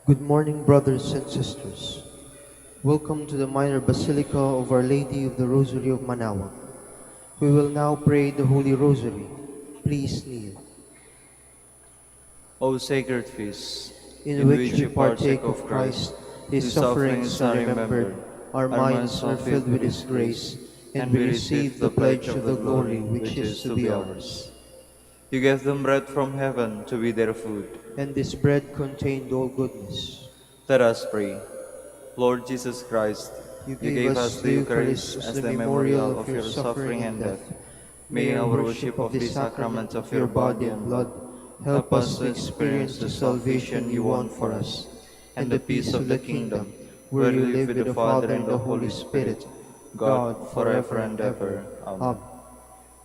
Good morning, brothers and sisters. Welcome to the minor basilica of Our Lady of the Rosary of Manaoag. We will now pray the Holy Rosary. Please kneel. O sacred feast, In in which which we we partake partake of of Christ, Christ, His His sufferings sufferings are are remembered, remembered, our our minds minds are are filled filled with with His His grace, grace, and and we we receive receive the the pledge pledge of of the the glory glory which which is is to to be be ours. ours. You gave them bread from heaven to be their food. And this bread contained all goodness. Let us pray. Lord Jesus Christ, You you gave gave us us the the Eucharist Eucharist as as the the memorial memorial of of your your suffering suffering and and death. death. May May our our worship worship of of this the sacrament sacrament of of your your body body and and blood blood help help us us to to experience experience the the salvation salvation you you want want for for us, us, and and the the peace peace of of the the kingdom, kingdom, where where you you live live with with the the Father Father and and the the Holy Holy Spirit, Spirit, God, God, forever forever and and ever. ever. Amen. Amen.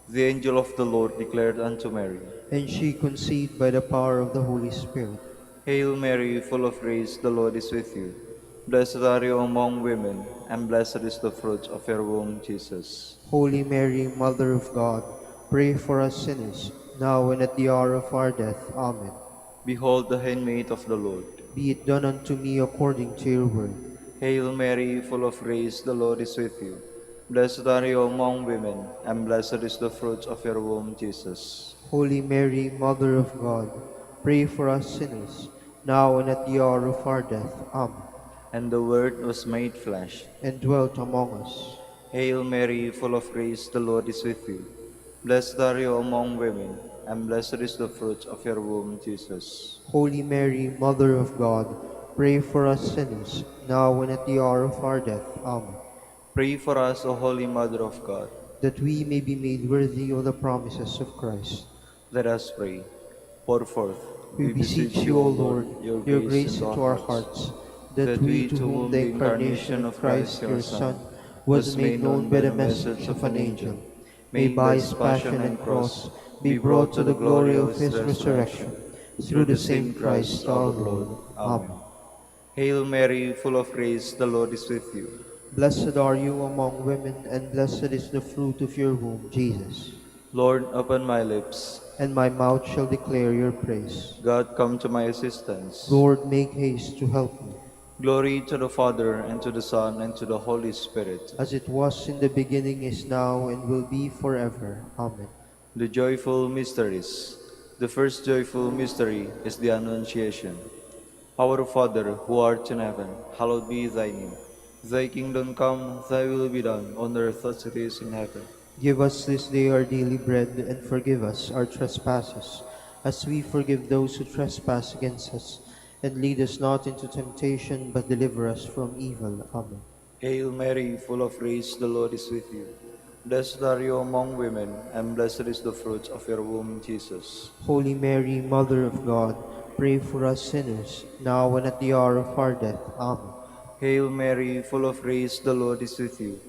The angel of the Lord declared unto Mary, And she conceived by the power of the Holy Spirit. Hail Mary, full of grace, the Lord is with you. Blessed are you among women, and blessed is the fruit of your womb, Jesus. Holy Mary, Mother of God, pray for us sinners, now and at the hour of our death. Amen. Behold the handmaid of the Lord. Be it done unto me according to your word. Hail Mary, full of grace, the Lord is with you. Blessed are you among women, and blessed is the fruit of your womb, Jesus. Holy Mary, Mother of God, pray for us sinners, now and at the hour of our death. Amen. And the Word was made flesh. And dwelt among us. Hail Mary, full of grace, the Lord is with you. Blessed are you among women, and blessed is the fruit of your womb, Jesus. Holy Mary, Mother of God, pray for us sinners, now and at the hour of our death. Amen. Pray for us, O Holy Mother of God. That we may be made worthy of the promises of Christ. Let us pray. Pour forth, We we beseech beseech you, you, O O Lord, Lord, your your grace grace into our into our hearts, hearts, that that we, we, to to whom whom the the incarnation incarnation of of Christ Christ your your Son Son was was made made known known by by the the message message of of an an angel, angel, may may by by his his passion passion and and cross cross be be brought brought to to the the glory glory of of his his resurrection, resurrection, through through the the same same Christ Christ our our Lord. Lord. Amen. Amen. Hail Mary, full of grace, the Lord is with you. Blessed are you among women, and blessed is the fruit of your womb, Jesus. Lord, open my lips. And my mouth shall declare your praise. God, come to my assistance. Lord, make haste to help me. Glory to the Father, and to the Son, and to the Holy Spirit. As it was in the beginning, is now, and will be forever. Amen. The joyful mysteries. The first joyful mystery is the Annunciation. Our Father, who art in heaven, hallowed be thy name. Thy kingdom come, thy will be done, on earth as it is in heaven. Give us this day our daily bread, and forgive us our trespasses, as we forgive those who trespass against us. And lead us not into temptation, but deliver us from evil. Amen. Hail Mary, full of grace, the Lord is with you. Blessed are you among women, and blessed is the fruit of your womb, Jesus. Holy Mary, Mother of God, pray for us sinners, now and at the hour of our death. Amen. Hail Mary, full of grace, the Lord is with you.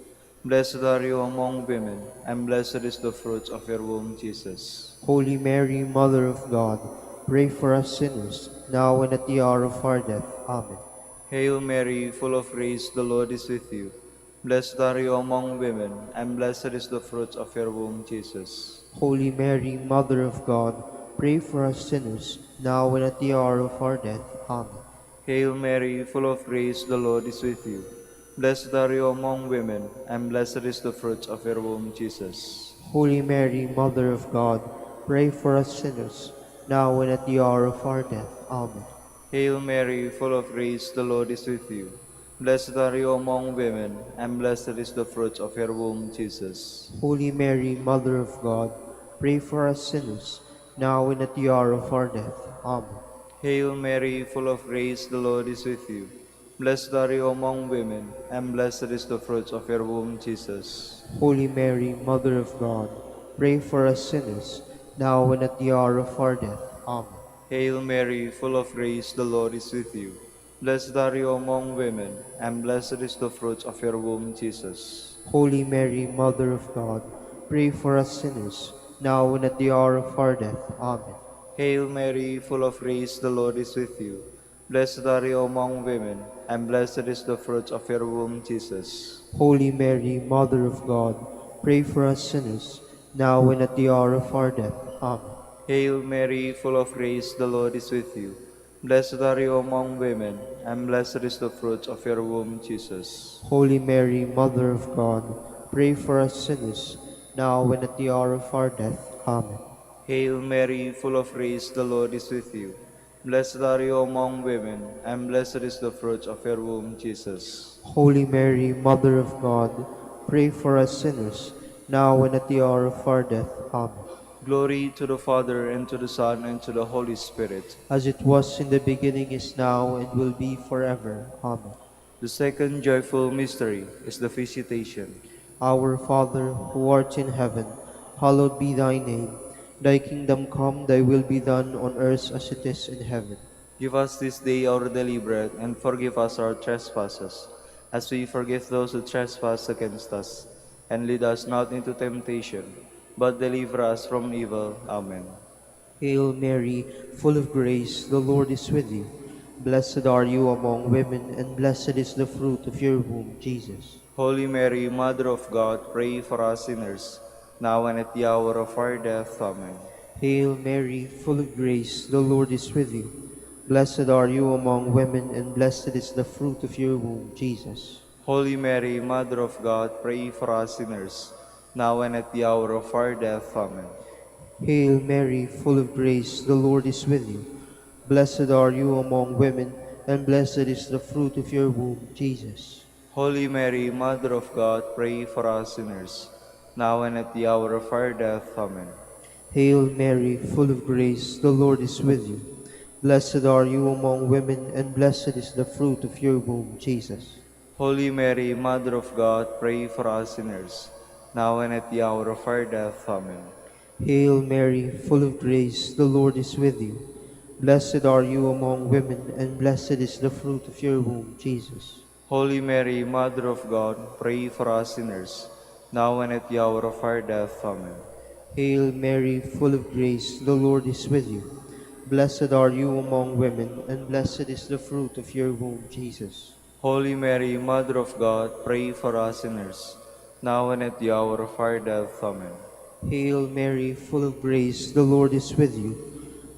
Blessed are you among women, and blessed is the fruit of your womb, Jesus. Holy Mary, Mother of God, pray for us sinners, now and at the hour of our death. Amen. Hail Mary, full of grace, the Lord is with you. Blessed are you among women, and blessed is the fruit of your womb, Jesus. Holy Mary, Mother of God, pray for us sinners, now and at the hour of our death. Amen. Hail Mary, full of grace, the Lord is with you. Blessed are you among women, and blessed is the fruit of your womb, Jesus. Holy Mary, Mother of God, pray for us sinners, now and at the hour of our death. Amen. Hail Mary, full of grace, the Lord is with you. Blessed are you among women, and blessed is the fruit of your womb, Jesus. Holy Mary, Mother of God, pray for us sinners, now and at the hour of our death. Amen. Hail Mary, full of grace, the Lord is with you. Blessed are you among women, and blessed is the fruit of your womb, Jesus. Holy Mary, Mother of God, pray for us sinners, now and at the hour of our death. Amen. Hail Mary, full of grace, the Lord is with you. Blessed are you among women, and blessed is the fruit of your womb, Jesus. Holy Mary, Mother of God, pray for us sinners, now and at the hour of our death. Amen. Hail Mary, full of grace, the Lord is with you. Blessed are you among women, and blessed is the fruit of your womb, Jesus. Holy Mary, Mother of God, pray for us sinners, now and at the hour of our death. Amen. Hail Mary, full of grace, the Lord is with you. Blessed are you among women, and blessed is the fruit of your womb, Jesus. Holy Mary, Mother of God, pray for us sinners, now and at the hour of our death. Amen. Hail Mary, full of grace, the Lord is with you. Blessed are you among women, and blessed is the fruit of your womb, Jesus. Holy Mary, Mother of God, pray for us sinners, now and at the hour of our death. Amen. Glory to the Father, and to the Son, and to the Holy Spirit. As it was in the beginning, is now, and will be forever. Amen. The second joyful mystery is the Visitation. Our Father, who art in heaven, hallowed be thy name. Thy kingdom come, thy will be done on earth as it is in heaven. Give us this day our daily bread, and forgive us our trespasses, as we forgive those who trespass against us. And lead us not into temptation, but deliver us from evil. Amen. Hail Mary, full of grace, the Lord is with you. Blessed are you among women, and blessed is the fruit of your womb, Jesus. Holy Mary, Mother of God, pray for us sinners, now and at the hour of our death. Amen. Hail Mary, full of grace, the Lord is with you. Blessed are you among women, and blessed is the fruit of your womb, Jesus. Holy Mary, Mother of God, pray for us sinners, now and at the hour of our death. Amen. Hail Mary, full of grace, the Lord is with you. Blessed are you among women, and blessed is the fruit of your womb, Jesus. Holy Mary, Mother of God, pray for us sinners, now and at the hour of our death. Amen. Hail Mary, full of grace, the Lord is with you. Blessed are you among women, and blessed is the fruit of your womb, Jesus. Holy Mary, Mother of God, pray for us sinners, now and at the hour of our death. Amen. Hail Mary, full of grace, the Lord is with you. Blessed are you among women, and blessed is the fruit of your womb, Jesus. Holy Mary, Mother of God, pray for us sinners, now and at the hour of our death. Amen. Hail Mary, full of grace, the Lord is with you. Blessed are you among women, and blessed is the fruit of your womb, Jesus. Holy Mary, Mother of God, pray for us sinners, now and at the hour of our death. Amen. Hail Mary, full of grace, the Lord is with you.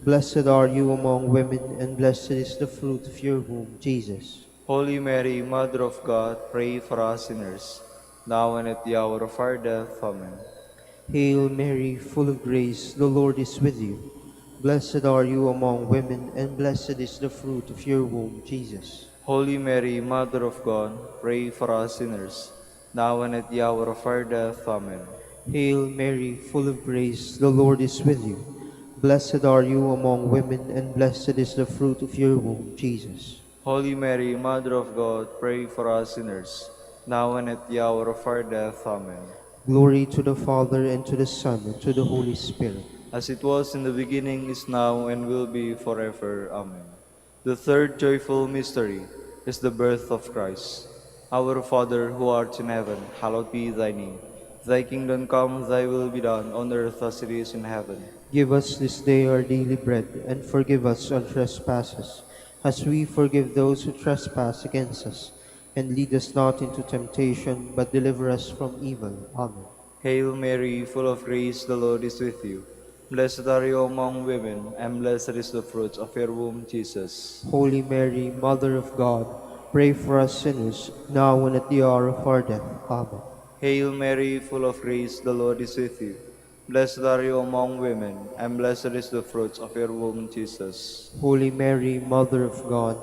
Blessed are you among women, and blessed is the fruit of your womb, Jesus. Holy Mary, Mother of God, pray for us sinners, now and at the hour of our death. Amen. Hail Mary, full of grace, the Lord is with you. Blessed are you among women, and blessed is the fruit of your womb, Jesus. Holy Mary, Mother of God, pray for us sinners, now and at the hour of our death. Amen. Hail Mary, full of grace, the Lord is with you. Blessed are you among women, and blessed is the fruit of your womb, Jesus. Holy Mary, Mother of God, pray for us sinners, now and at the hour of our death. Amen. Glory to the Father, and to the Son, and to the Holy Spirit. As it was in the beginning, is now, and will be forever. Amen. The third joyful mystery is the birth of Christ. Our Father, who art in heaven, hallowed be thy name. Thy kingdom come, thy will be done, on earth as it is in heaven. Give us this day our daily bread, and forgive us our trespasses, as we forgive those who trespass against us. And lead us not into temptation, but deliver us from evil. Amen. Hail Mary, full of grace, the Lord is with you. Blessed are you among women, and blessed is the fruit of your womb, Jesus. Holy Mary, Mother of God, pray for us sinners, now and at the hour of our death. Amen. Hail Mary, full of grace, the Lord is with you. Blessed are you among women, and blessed is the fruit of your womb, Jesus. Holy Mary, Mother of God,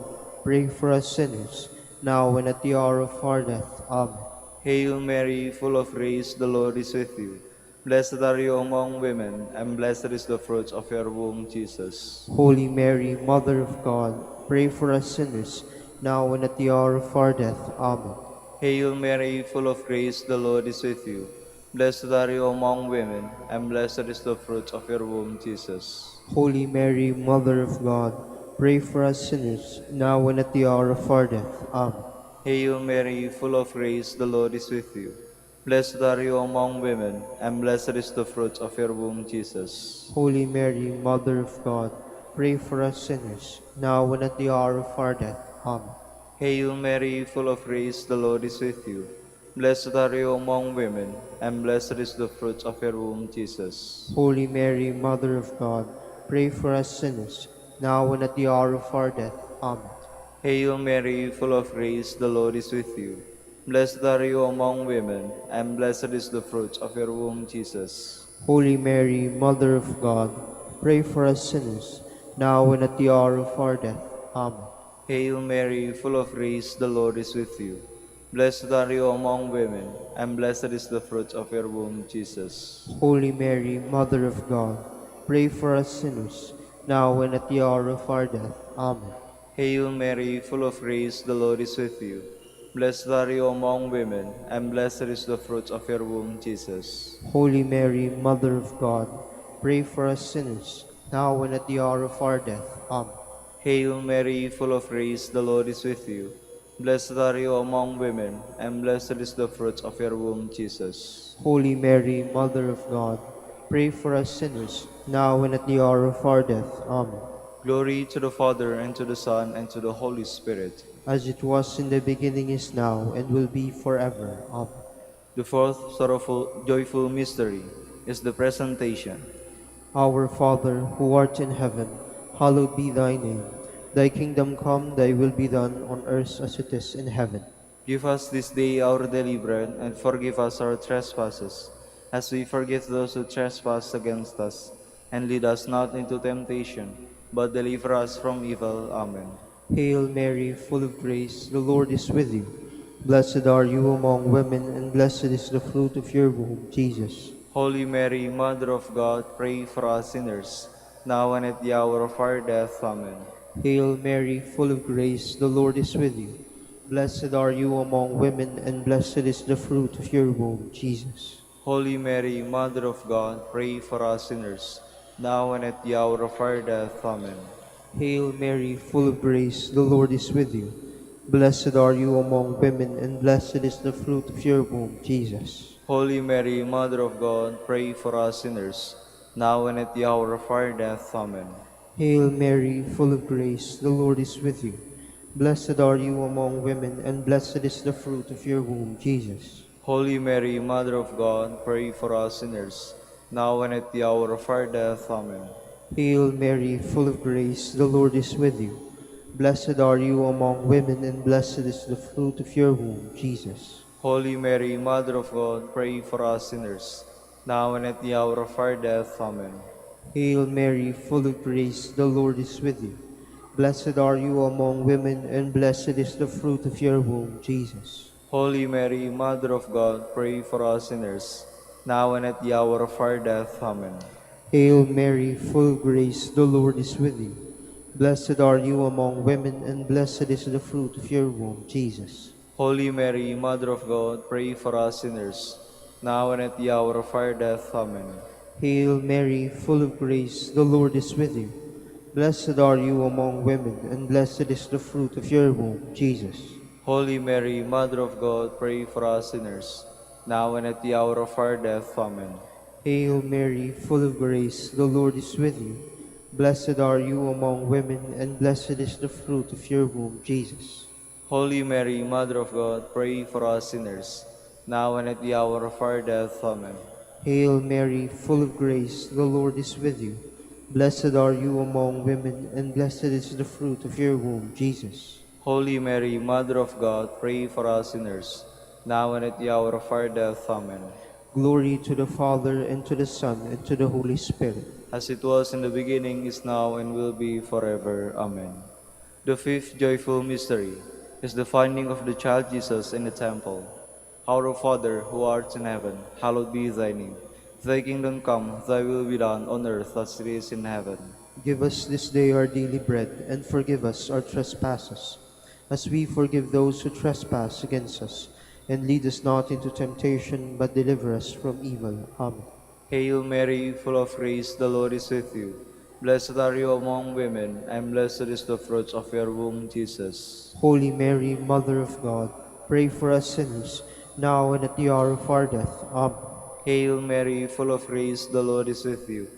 pray for us sinners, now and at the hour of our death. Amen. Hail Mary, full of grace, the Lord is with you. Blessed are you among women, and blessed is the fruit of your womb, Jesus. Holy Mary, Mother of God, pray for us sinners, now and at the hour of our death. Amen. Hail Mary, full of grace, the Lord is with you. Blessed are you among women, and blessed is the fruit of your womb, Jesus. Holy Mary, Mother of God, pray for us sinners, now and at the hour of our death. Amen. Hail Mary, full of grace, the Lord is with you. Blessed are you among women, and blessed is the fruit of your womb, Jesus. Holy Mary, Mother of God, pray for us sinners, now and at the hour of our death. Amen. Hail Mary, full of grace, the Lord is with you. Blessed are you among women, and blessed is the fruit of your womb, Jesus. Holy Mary, Mother of God, pray for us sinners, now and at the hour of our death. Amen. Hail Mary, full of grace, the Lord is with you. Blessed are you among women, and blessed is the fruit of your womb, Jesus. Holy Mary, Mother of God, pray for us sinners, now and at the hour of our death. Amen. Hail Mary, full of grace, the Lord is with you. Blessed are you among women, and blessed is the fruit of your womb, Jesus. Holy Mary, Mother of God, pray for us sinners, now and at the hour of our death. Amen. Hail Mary, full of grace, the Lord is with you. Blessed are you among women, and blessed is the fruit of your womb, Jesus. Holy Mary, Mother of God, pray for us sinners, now and at the hour of our death. Amen. Hail Mary, full of grace, the Lord is with you. Blessed are you among women, and blessed is the fruit of your womb, Jesus. Holy Mary, Mother of God, pray for us sinners, now and at the hour of our death. Amen. Glory to the Father, and to the Son, and to the Holy Spirit. As it was in the beginning, is now, and will be forever. Amen. The fourth sorrowful, joyful mystery is the presentation. Our Father, who art in heaven, hallowed be thy name. Thy kingdom come, thy will be done on earth as it is in heaven. Give us this day our daily bread, and forgive us our trespasses, as we forgive those who trespass against us. And lead us not into temptation, but deliver us from evil. Amen. Hail Mary, full of grace, the Lord is with you. Blessed are you among women, and blessed is the fruit of your womb, Jesus. Holy Mary, Mother of God, pray for us sinners, now and at the hour of our death. Amen. Hail Mary, full of grace, the Lord is with you. Blessed are you among women, and blessed is the fruit of your womb, Jesus. Holy Mary, Mother of God, pray for us sinners, now and at the hour of our death. Amen. Hail Mary, full of grace, the Lord is with you. Blessed are you among women, and blessed is the fruit of your womb, Jesus. Holy Mary, Mother of God, pray for us sinners, now and at the hour of our death. Amen. Hail Mary, full of grace, the Lord is with you. Blessed are you among women, and blessed is the fruit of your womb, Jesus. Holy Mary, Mother of God, pray for us sinners, now and at the hour of our death. Amen. Hail Mary, full of grace, the Lord is with you. Blessed are you among women, and blessed is the fruit of your womb, Jesus. Holy Mary, Mother of God, pray for us sinners, now and at the hour of our death. Amen. Hail Mary, full of grace, the Lord is with you. Blessed are you among women, and blessed is the fruit of your womb, Jesus. Holy Mary, Mother of God, pray for us sinners, now and at the hour of our death. Amen. Hail Mary, full of grace, the Lord is with you. Blessed are you among women, and blessed is the fruit of your womb, Jesus. Holy Mary, Mother of God, pray for us sinners, now and at the hour of our death. Amen. Hail Mary, full of grace, the Lord is with you. Blessed are you among women, and blessed is the fruit of your womb, Jesus. Holy Mary, Mother of God, pray for us sinners, now and at the hour of our death. Amen. Hail Mary, full of grace, the Lord is with you. Blessed are you among women, and blessed is the fruit of your womb, Jesus. Holy Mary, Mother of God, pray for us sinners, now and at the hour of our death. Amen. Hail Mary, full of grace, the Lord is with you. Blessed are you among women, and blessed is the fruit of your womb, Jesus. Holy Mary, Mother of God, pray for us sinners, now and at the hour of our death. Amen. Glory to the Father, and to the Son, and to the Holy Spirit. As it was in the beginning, is now, and will be forever. Amen. The fifth joyful mystery is the finding of the child Jesus in the temple. Our Father, who art in heaven, hallowed be thy name. Thy kingdom come, thy will be done on earth as it is in heaven. Give us this day our daily bread, and forgive us our trespasses, as we forgive those who trespass against us. And lead us not into temptation, but deliver us from evil. Amen. Hail Mary, full of grace, the Lord is with you. Blessed are you among women, and blessed is the fruit of your womb, Jesus. Holy Mary, Mother of God, pray for us sinners, now and at the hour of our death. Amen. Hail Mary, full of grace, the Lord is with you.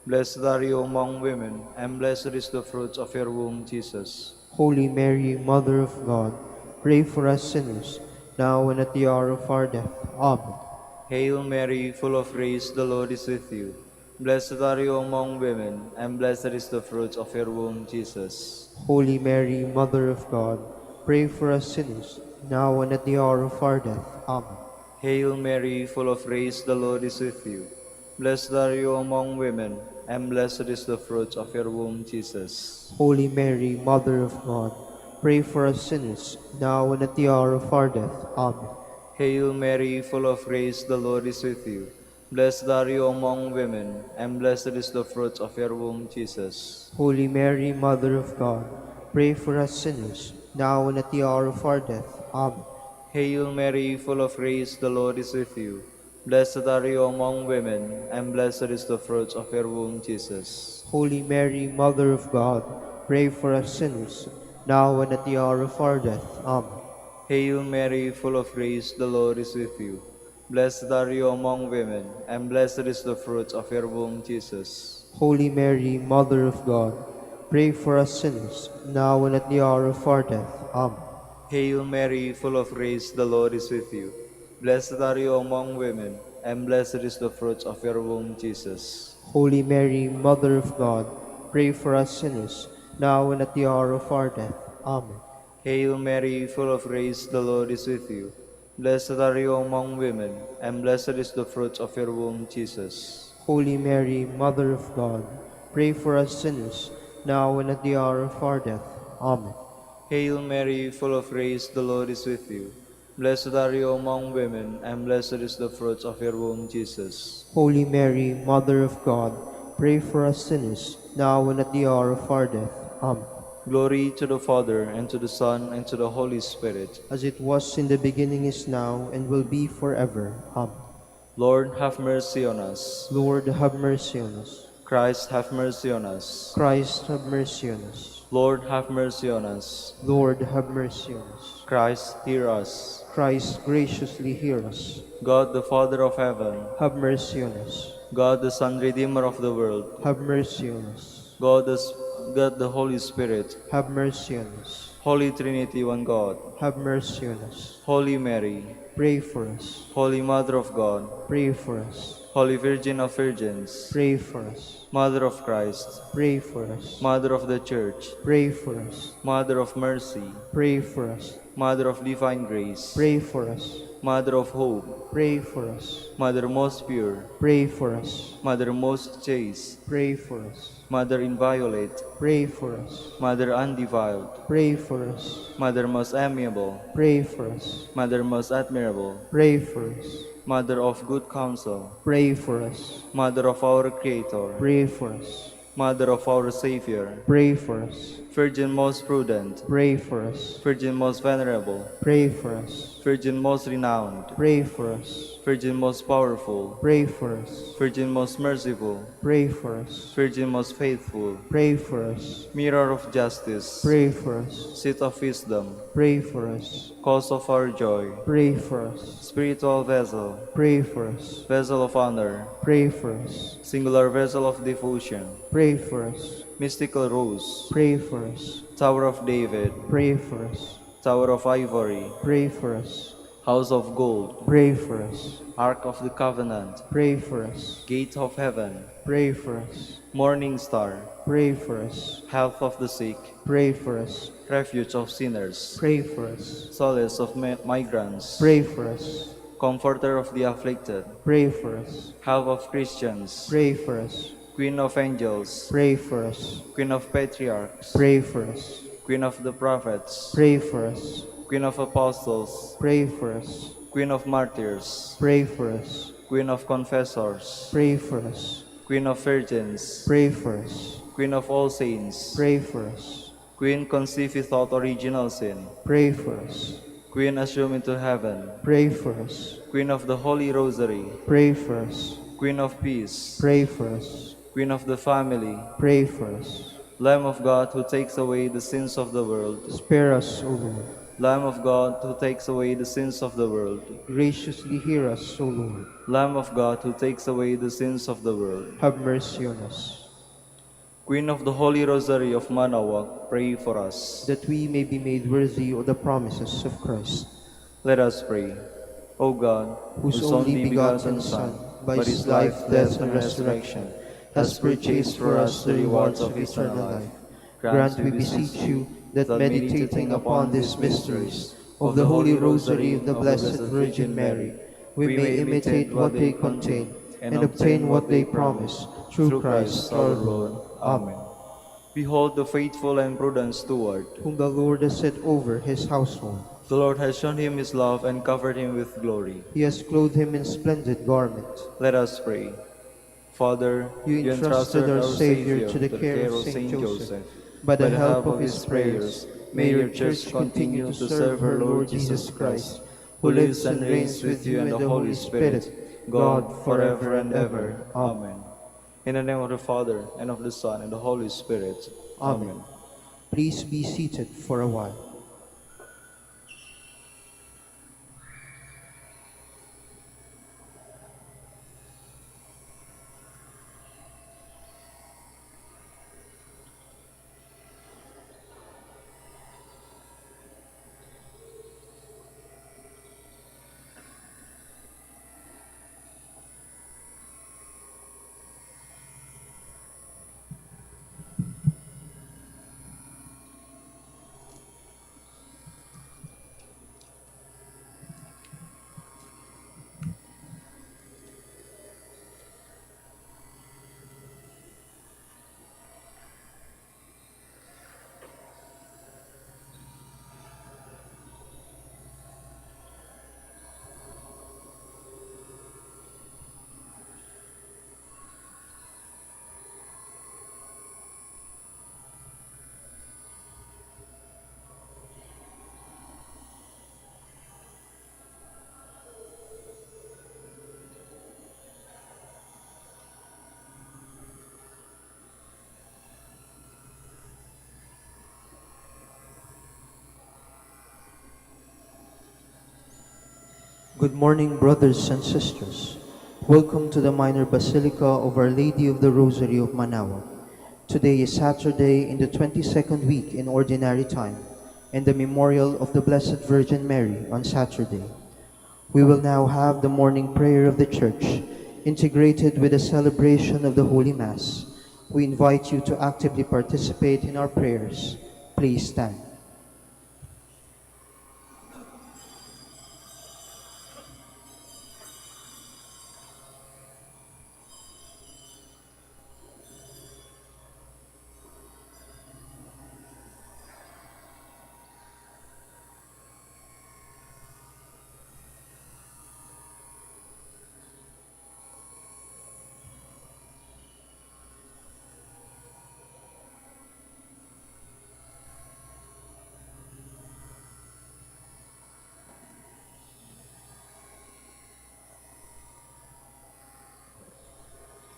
Blessed are you among women, and blessed is the fruit of your womb, Jesus. Holy Mary, Mother of God, pray for us sinners, now and at the hour of our death. Amen. Hail Mary, full of grace, the Lord is with you. Blessed are you among women, and blessed is the fruit of your womb, Jesus. Holy Mary, Mother of God, pray for us sinners, now and at the hour of our death. Amen. Hail Mary, full of grace, the Lord is with you. Blessed are you among women, and blessed is the fruit of your womb, Jesus. Holy Mary, Mother of God, pray for us sinners, now and at the hour of our death. Amen. Hail Mary, full of grace, the Lord is with you. Blessed are you among women, and blessed is the fruit of your womb, Jesus. Holy Mary, Mother of God, pray for us sinners, now and at the hour of our death. Amen. Hail Mary, full of grace, the Lord is with you. Blessed are you among women, and blessed is the fruit of your womb, Jesus. Holy Mary, Mother of God, pray for us sinners, now and at the hour of our death. Amen. Hail Mary, full of grace, the Lord is with you. Blessed are you among women, and blessed is the fruit of your womb, Jesus. Holy Mary, Mother of God, pray for us sinners, now and at the hour of our death. Amen. Hail Mary, full of grace, the Lord is with you. Blessed are you among women, and blessed is the fruit of your womb, Jesus. Holy Mary, Mother of God, pray for us sinners, now and at the hour of our death. Amen. Hail Mary, full of grace, the Lord is with you. Blessed are you among women, and blessed is the fruit of your womb, Jesus. Holy Mary, Mother of God, pray for us sinners, now and at the hour of our death. Amen. Hail Mary, full of grace, the Lord is with you. Blessed are you among women, and blessed is the fruit of your womb, Jesus. Holy Mary, Mother of God, pray for us sinners, now and at the hour of our death. Amen. Glory to the Father, and to the Son, and to the Holy Spirit. As it was in the beginning, is now, and will be forever. Amen. Lord, have mercy on us. Lord, have mercy on us. Christ, have mercy on us. Christ, have mercy on us. Lord, have mercy on us. Lord, have mercy on us. Christ, hear us. Christ, graciously hear us. God, the Father of heaven, Have mercy on us. God, the Son, Redeemer of the world, Have mercy on us. God, the Holy Spirit, Have mercy on us. Holy Trinity, one God, Have mercy on us. Holy Mary, Pray for us. Holy Mother of God, Pray for us. Holy Virgin of Virgins, Pray for us. Mother of Christ, Pray for us. Mother of the Church, Pray for us. Mother of Mercy, Pray for us. Mother of Divine Grace, Pray for us. Mother of Hope, Pray for us. Mother most pure, Pray for us. Mother most chaste, Pray for us. Mother inviolate, Pray for us. Mother undefiled, Pray for us. Mother most amiable, Pray for us. Mother most admirable, Pray for us. Mother of good counsel, Pray for us. Mother of our Creator, Pray for us. Mother of our Savior, Pray for us. Virgin most prudent, Pray for us. Virgin most venerable, Pray for us. Virgin most renowned, Pray for us. Virgin most powerful, Pray for us. Virgin most merciful, Pray for us. Virgin most faithful, Pray for us. Mirror of justice, Pray for us. Seat of wisdom, Pray for us. Cause of our joy, Pray for us. Spiritual vessel, Pray for us. Vessel of honor, Pray for us. Singular vessel of devotion, Pray for us. Mystical rose, Pray for us. Tower of David, Pray for us. Tower of ivory, Pray for us. House of gold, Pray for us. Ark of the covenant, Pray for us. Gate of heaven, Pray for us. Morning star, Pray for us. Health of the sick, Pray for us. Refuge of sinners, Pray for us. Solace of migrants, Pray for us. Comforter of the afflicted, Pray for us. Help of Christians, Pray for us. Queen of angels, Pray for us. Queen of patriarchs, Pray for us. Queen of the prophets, Pray for us. Queen of apostles, Pray for us. Queen of martyrs, Pray for us. Queen of confessors, Pray for us. Queen of virgins, Pray for us. Queen of all saints, Pray for us. Queen conceived without original sin, Pray for us. Queen assumed into heaven, Pray for us. Queen of the Holy Rosary, Pray for us. Queen of peace, Pray for us. Queen of the family, Pray for us. Lamb of God who takes away the sins of the world, Spare us, O Lord. Lamb of God who takes away the sins of the world, Graciously hear us, O Lord. Lamb of God who takes away the sins of the world. Have mercy on us, Queen of the Holy Rosary of Manaoag, pray for us. that we may be made worthy of the promises of Christ, Let us pray. O God, whose only begotten Son, by his life, death, and resurrection, has purchased for us the rewards of eternal life. Grant, we beseech you, that meditating upon these mysteries of the Holy Rosary of the Blessed Virgin Mary, we may imitate what they contain and obtain what they promise, through Christ our Lord. Amen. Behold the faithful and prudent steward. Whom the Lord has set over his household. The Lord has shown him his love and covered him with glory. He has clothed him in splendid garment. Let us pray. Father, You you entrusted entrusted our our Savior Savior to the care of Saint Joseph. By By the help of his prayers, may your Church continue to serve her Lord Jesus Christ, who lives and reigns with you and the Holy Spirit, God, forever and ever. Amen. In the name of the Father, and of the Son, and the Holy Spirit. Amen. Please be seated for a while. Good morning, brothers and sisters. Welcome to the Minor Basilica of Our Lady of the Rosary of Manaoag. Today is Saturday in the 22nd week in Ordinary Time, and the memorial of the Blessed Virgin Mary on Saturday. We will now have the morning prayer of the Church, integrated with the celebration of the Holy Mass. We invite you to actively participate in our prayers. Please stand.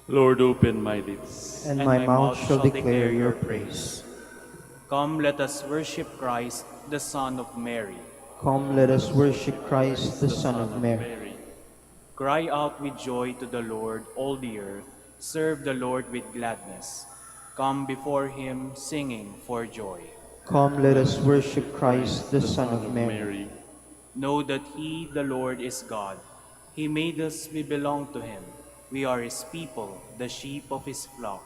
Lord, open my lips, And my mouth shall declare your praise. Come, let us worship Christ, the Son of Mary. Come, let us worship Christ, the Son of Mary. Cry out with joy to the Lord, all the earth. Serve the Lord with gladness. Come before him, singing for joy. Come, let us worship Christ, the Son of Mary. Know that he, the Lord, is God. He made us, we belong to him. We are his people, the sheep of his flock.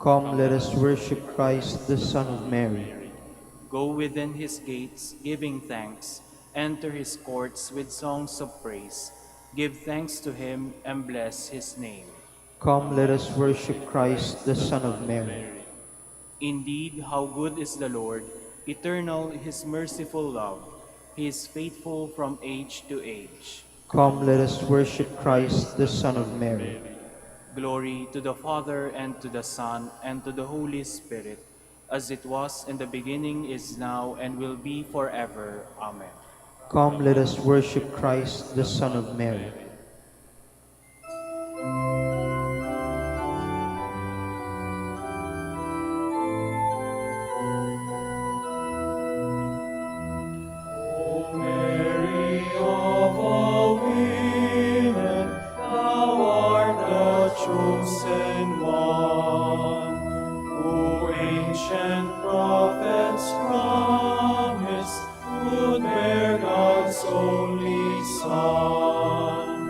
Come, let us worship Christ, the Son of Mary. Go within his gates, giving thanks. Enter his courts with songs of praise. Give thanks to him and bless his name. Come, let us worship Christ, the Son of Mary. Indeed, how good is the Lord, eternal his merciful love. He is faithful from age to age. Come, let us worship Christ, the Son of Mary. Glory to the Father, and to the Son, and to the Holy Spirit, as it was in the beginning, is now, and will be forever. Amen. Come, let us worship Christ, the Son of Mary. Only Son.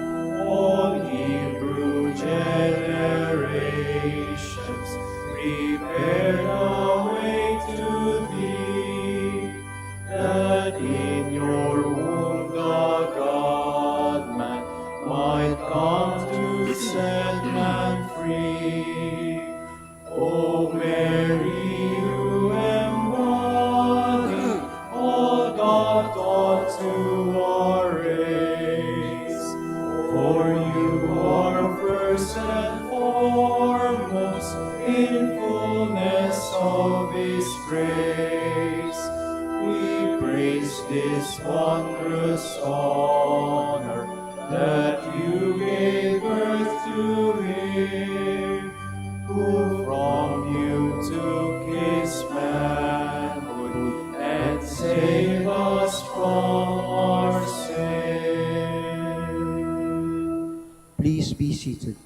is this wondrous honor that you gave birth to him, who from you took his manhood and saved us from our sin. Please be seated.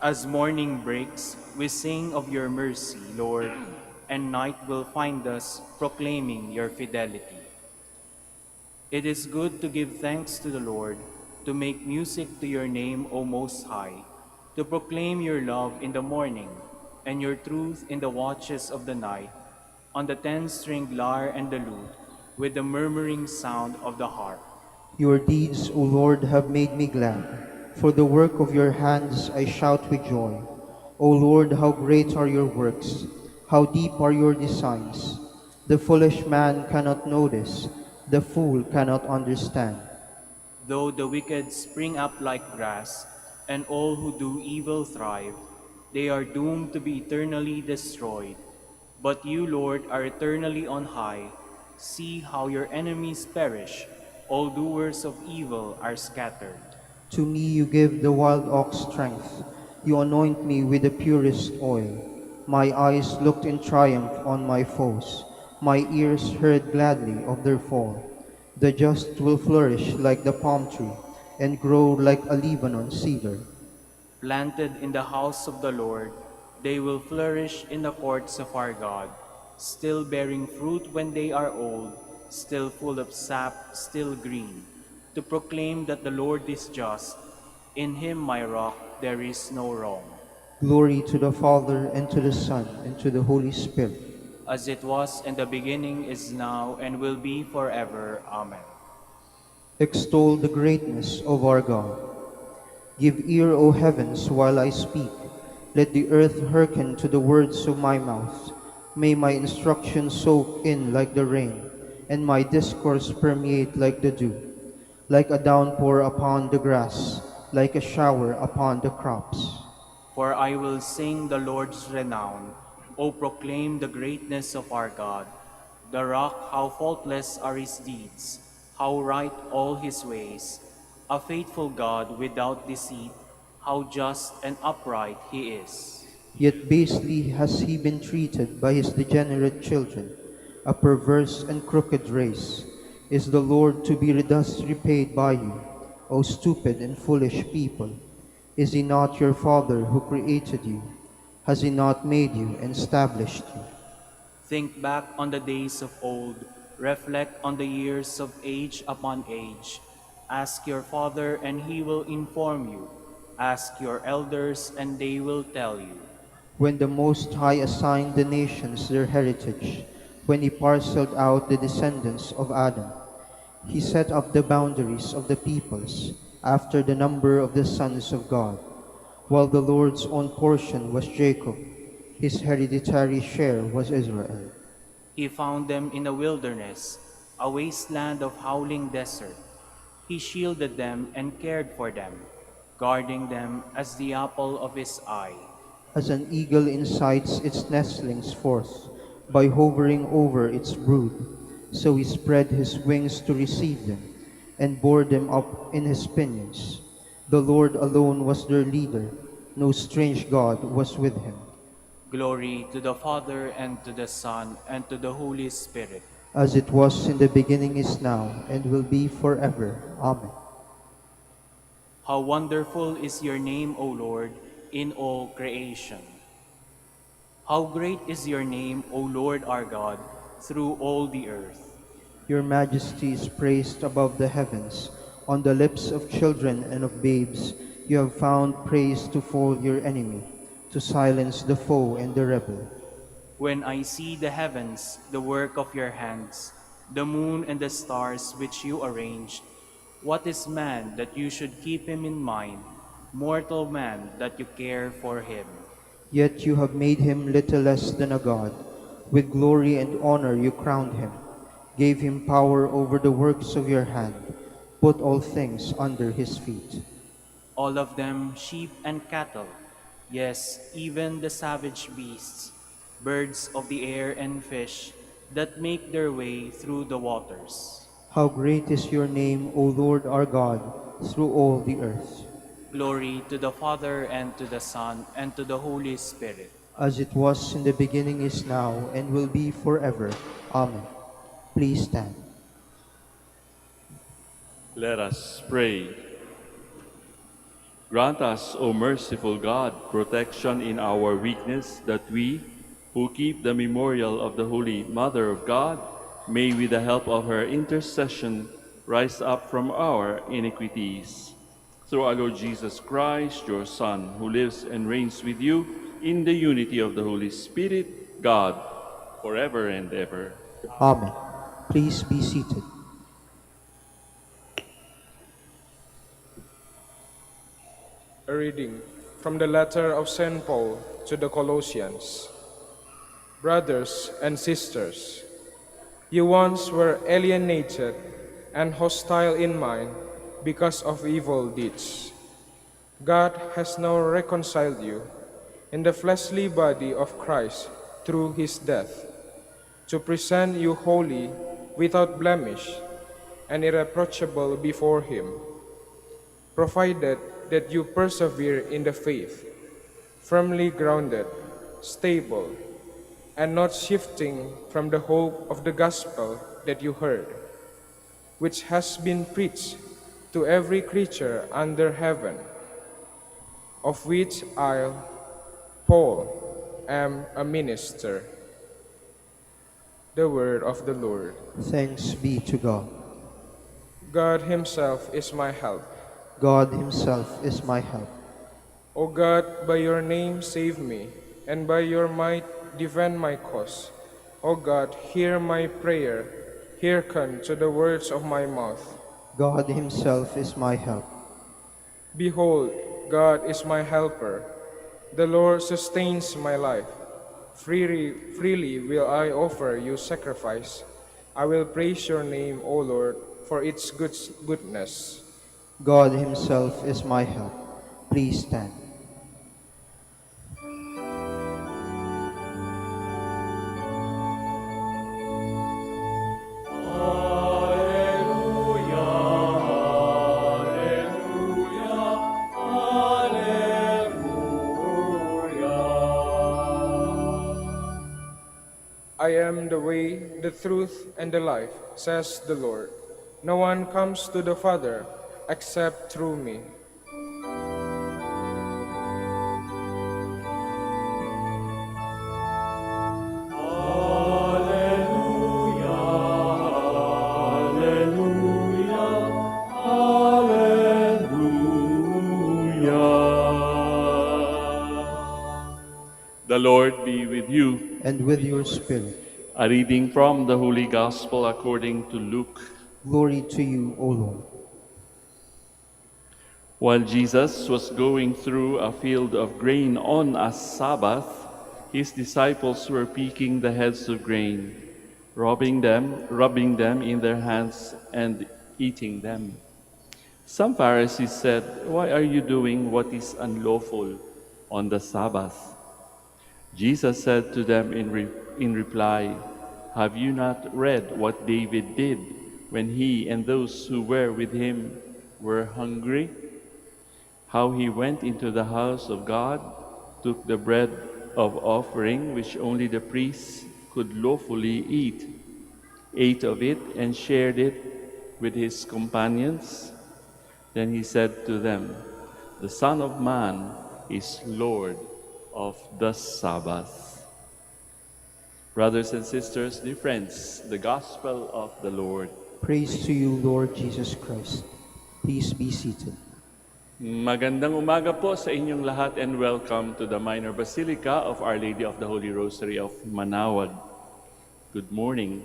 As morning breaks, we sing of your mercy, Lord, and night will find us proclaiming your fidelity. It is good to give thanks to the Lord, to make music to your name, O Most High, to proclaim your love in the morning and your truth in the watches of the night, on the 10-stringed lyre and the lute, with the murmuring sound of the harp. Your deeds, O Lord, have made me glad. For the work of your hands I shout with joy. O Lord, how great are your works! How deep are your designs! The foolish man cannot know this, the fool cannot understand. Though the wicked spring up like grass, and all who do evil thrive, they are doomed to be eternally destroyed. But you, Lord, are eternally on high. See how your enemies perish. All doers of evil are scattered. To me you give the wild ox strength. You anoint me with the purest oil. My eyes looked in triumph on my foes. My ears heard gladly of their fall. The just will flourish like the palm tree and grow like a Lebanon cedar. Planted in the house of the Lord, they will flourish in the courts of our God, still bearing fruit when they are old, still full of sap, still green, to proclaim that the Lord is just. In him, my rock, there is no wrong. Glory to the Father, and to the Son, and to the Holy Spirit. As it was in the beginning, is now, and will be forever. Amen. Extol the greatness of our God. Give ear, O heavens, while I speak. Let the earth hearken to the words of my mouth. May my instruction soak in like the rain, and my discourse permeate like the dew, like a downpour upon the grass, like a shower upon the crops. For I will sing the Lord's renown. O proclaim the greatness of our God. The rock, how faultless are his deeds, how right all his ways. A faithful God without deceit, how just and upright he is. Yet basely has he been treated by his degenerate children, a perverse and crooked race. Is the Lord to be thus repaid by you, O stupid and foolish people? Is he not your Father who created you? Has he not made you and established you? Think back on the days of old, reflect on the years of age upon age. Ask your father and he will inform you. Ask your elders and they will tell you. When the Most High assigned the nations their heritage, when he parceled out the descendants of Adam, he set up the boundaries of the peoples after the number of the sons of God. While the Lord's own portion was Jacob, his hereditary share was Israel. He found them in a wilderness, a wasteland of howling desert. He shielded them and cared for them, guarding them as the apple of his eye. As an eagle incites its nestlings forth by hovering over its brood, so he spread his wings to receive them and bore them up in his pinions. The Lord alone was their leader, no strange god was with him. Glory to the Father, and to the Son, and to the Holy Spirit. As it was in the beginning, is now, and will be forever. Amen. How wonderful is your name, O Lord, in all creation. How great is your name, O Lord our God, through all the earth. Your majesty is praised above the heavens. On the lips of children and of babes, you have found praise to foil your enemy, to silence the foe and the rebel. When I see the heavens, the work of your hands, the moon and the stars which you arranged, what is man that you should keep him in mind, mortal man that you care for him? Yet you have made him little less than a god. With glory and honor you crowned him, gave him power over the works of your hand, put all things under his feet. All of them sheep and cattle, yes, even the savage beasts, birds of the air and fish that make their way through the waters. How great is your name, O Lord our God, through all the earth. Glory to the Father, and to the Son, and to the Holy Spirit. As it was in the beginning, is now, and will be forever. Amen. Please stand. Let us pray. Grant us, O merciful God, protection in our weakness, that we, who keep the memorial of the Holy Mother of God, may with the help of her intercession rise up from our iniquities. Through our Lord Jesus Christ, your Son, who lives and reigns with you in the unity of the Holy Spirit, God, forever and ever. Amen. Please be seated. A reading from the letter of St. Paul to the Colossians. Brothers and sisters, you once were alienated and hostile in mind because of evil deeds. God has now reconciled you in the fleshly body of Christ through his death, to present you holy, without blemish, and irreproachable before him, provided that you persevere in the faith, firmly grounded, stable, and not shifting from the hope of the gospel that you heard, which has been preached to every creature under heaven, of which I, Paul, am a minister. The word of the Lord. Thanks be to God. God himself is my help. God himself is my help. O God, by your name save me, and by your might defend my cause. O God, hear my prayer, hearken to the words of my mouth. God himself is my help. Behold, God is my helper. The Lord sustains my life. Freely will I offer you sacrifice. I will praise your name, O Lord, for its goodness. God himself is my help. Please stand. I am the way, the truth, and the life, says the Lord. No one comes to the Father except through me. The Lord be with you. And with your spirit. A reading from the Holy Gospel according to Luke. Glory to you, O Lord. While Jesus was going through a field of grain on a Sabbath, his disciples were picking the heads of grain, rubbing them in their hands, and eating them. Some Pharisees said, "Why are you doing what is unlawful on the Sabbath?" Jesus said to them in reply, "Have you not read what David did when he and those who were with him were hungry? How he went into the house of God, took the bread of offering which only the priests could lawfully eat, ate of it, and shared it with his companions? Then he said to them, 'The Son of Man is Lord of the Sabbath.'" Brothers and sisters, dear friends, the Gospel of the Lord. Praise to you, Lord Jesus Christ. Please be seated. Magandang umaga po sa inyong lahat and welcome to the Minor Basilica of Our Lady of the Holy Rosary of Manaoag. Good morning.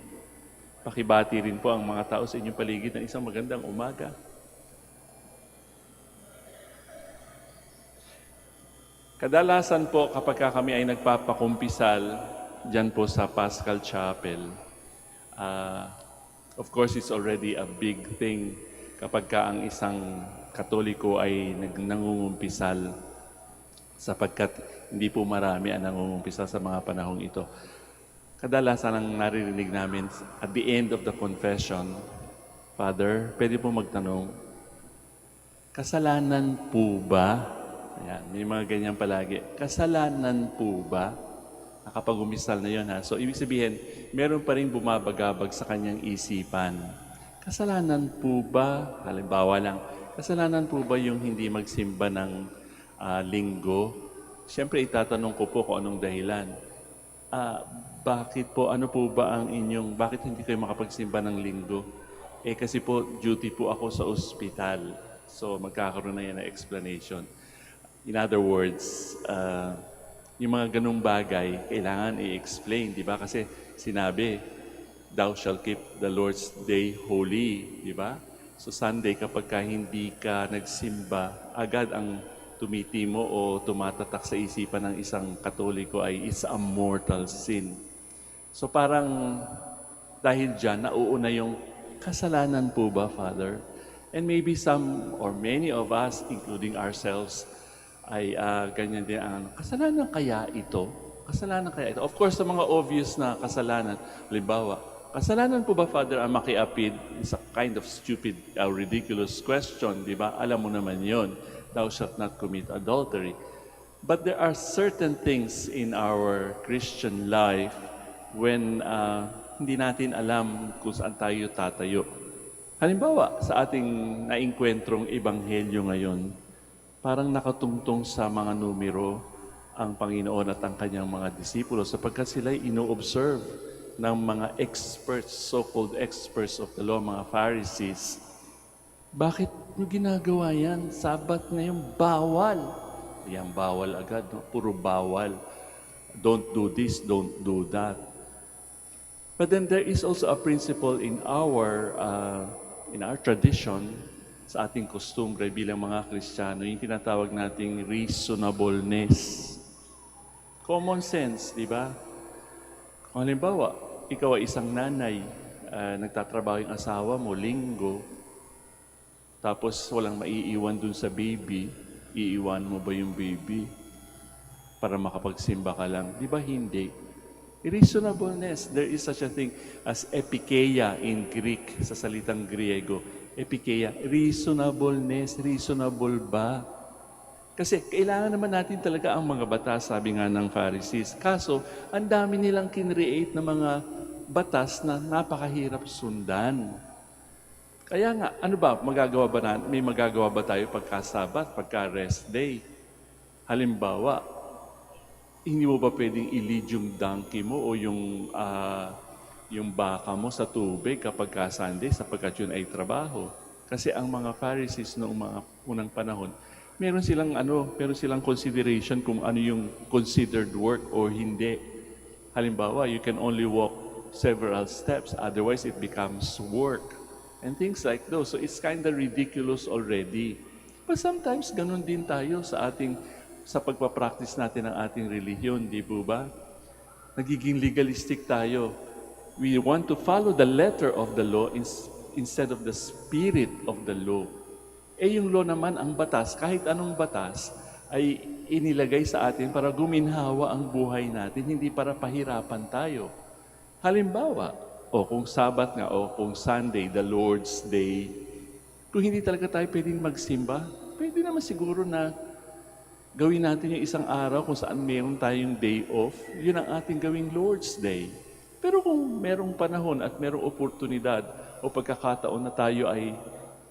Pakibati rin po ang mga tao sa inyong paligid ng isang magandang umaga. Kadalasan po kapag kami ay nagpapakumpisal dyan po sa Paschal Chapel, of course it's already a big thing kapag ka ang isang Katoliko ay nangungumpisal. sapagkat hindi po marami ang nangungumpisa sa mga panahong ito. Kadalasan ang naririnig namin at the end of the confession, Father, pwede po magtanong, kasalanan po ba? Ayan, may mga ganyan palagi. Kasalanan po ba? Kapag umisal na yun ha. So, ibig sabihin, meron pa rin bumabagabag sa kanyang isipan. Kasalanan po ba? Halimbawa lang, kasalanan po ba yung hindi magsimba ng linggo? Siyempre, itatanong ko po kung anong dahilan. Bakit po, ano po ba ang inyong, bakit hindi kayo makapagsimba ng linggo? Kasi po, duty po ako sa ospital. So, magkakaroon na yan ng explanation. In other words, yung mga ganung bagay, kailangan i-explain, di ba? Kasi sinabi, thou shall keep the Lord's day holy, di ba? So Sunday, kapag ka hindi ka nagsimba, agad ang tumitimo o tumatatak sa isipan ng isang Katoliko ay it's a mortal sin. So parang dahil dyan, nauuna yung kasalanan po ba, Father? And maybe some or many of us, including ourselves, ay ganyan din ang kasalanan kaya ito? Kasalanan kaya ito? Of course, sa mga obvious na kasalanan, halimbawa, kasalanan po ba, Father, ang makiapid? It's a kind of stupid, ridiculous question, di ba? Alam mo naman yon. Thou shalt not commit adultery. But there are certain things in our Christian life when hindi natin alam kung saan tayo tatayo. Halimbawa, sa ating naengkwentrong ebanghelyo ngayon, parang nakatungtong sa mga numero ang Panginoon at ang kanyang mga disipulo sapagkat sila'y ino-observe ng mga experts, so-called experts of the law, mga Pharisees. Bakit nyo ginagawa yan? Sabat ngayon, bawal. Yan, bawal agad. No? Puro bawal. Don't do this, don't do that. But then there is also a principle in our tradition, sa ating kostumbre bilang mga Kristiyano, yung tinatawag nating reasonableness. Common sense, di ba? Kung halimbawa, ikaw ay isang nanay, nagtatrabaho yung asawa mo, linggo, tapos walang maiiwan dun sa baby, iiwan mo ba yung baby para makapagsimba ka lang? Di ba hindi? Reasonableness, there is such a thing as epikeia in Greek, sa salitang Griego. Epikeia, reasonableness, reasonable ba? Kasi kailangan naman natin talaga ang mga batas, sabi nga ng Pharisees. Kaso, ang dami nilang kinreate na mga batas na napakahirap sundan. Kaya nga, ano ba, may magagawa ba tayo pagka-Sabat, pagka-rest day? Halimbawa, hindi mo ba pwedeng i-lead yung donkey mo o yung baka mo sa tubig kapag Sunday sapagkat yun ay trabaho. Kasi ang mga Pharisees noong mga unang panahon, meron silang consideration kung ano yung considered work or hindi. Halimbawa, you can only walk several steps, otherwise it becomes work. And things like those. So it's kind of ridiculous already. But sometimes ganun din tayo sa pagpapractice natin ng ating relihiyon, di po ba? Nagiging legalistic tayo. We want to follow the letter of the law instead of the spirit of the law. Yung law naman, ang batas, kahit anong batas, ay inilagay sa atin para guminhawa ang buhay natin, hindi para pahirapan tayo. Halimbawa, kung Sabat nga, kung Sunday, the Lord's Day, kung hindi talaga tayo pwedeng magsimba, pwede naman siguro na gawin natin yung isang araw kung saan mayroon tayong day off, yun ang ating gawing Lord's Day. Pero kung merong panahon at merong oportunidad o pagkakataon na tayo ay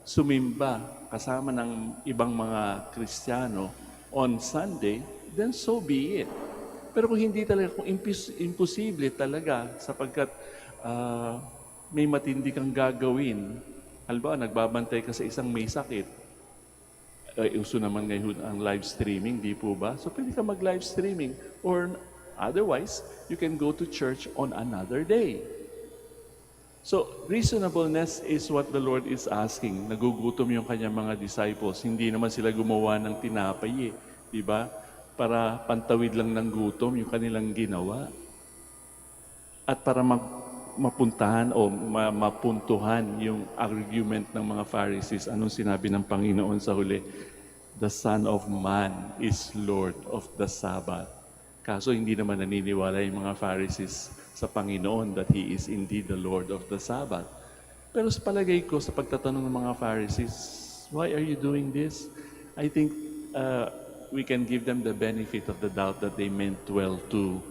sumimba kasama ng ibang mga Kristiyano on Sunday, then so be it. Pero kung hindi talaga, kung imposible talaga sapagkat may matindi kang gagawin, halimbawa nagbabantay ka sa isang may sakit, uso naman ngayon ang live streaming, di po ba? So pwede ka mag-live streaming or otherwise, you can go to church on another day. So, reasonableness is what the Lord is asking. Nagugutom yung kanyang mga disciples. Hindi naman sila gumawa ng tinapay di ba? Para pantawid lang ng gutom yung kanilang ginawa. At para mapuntahan o mapuntuhan yung argument ng mga Pharisees, anong sinabi ng Panginoon sa huli? the Son of Man is Lord of the Sabbath. Kaso hindi naman naniniwala yung mga Pharisees sa Panginoon that He is indeed the Lord of the Sabbath. Pero sa palagay ko, sa pagtatanong ng mga Pharisees, why are you doing this? I think we can give them the benefit of the doubt that they meant well too.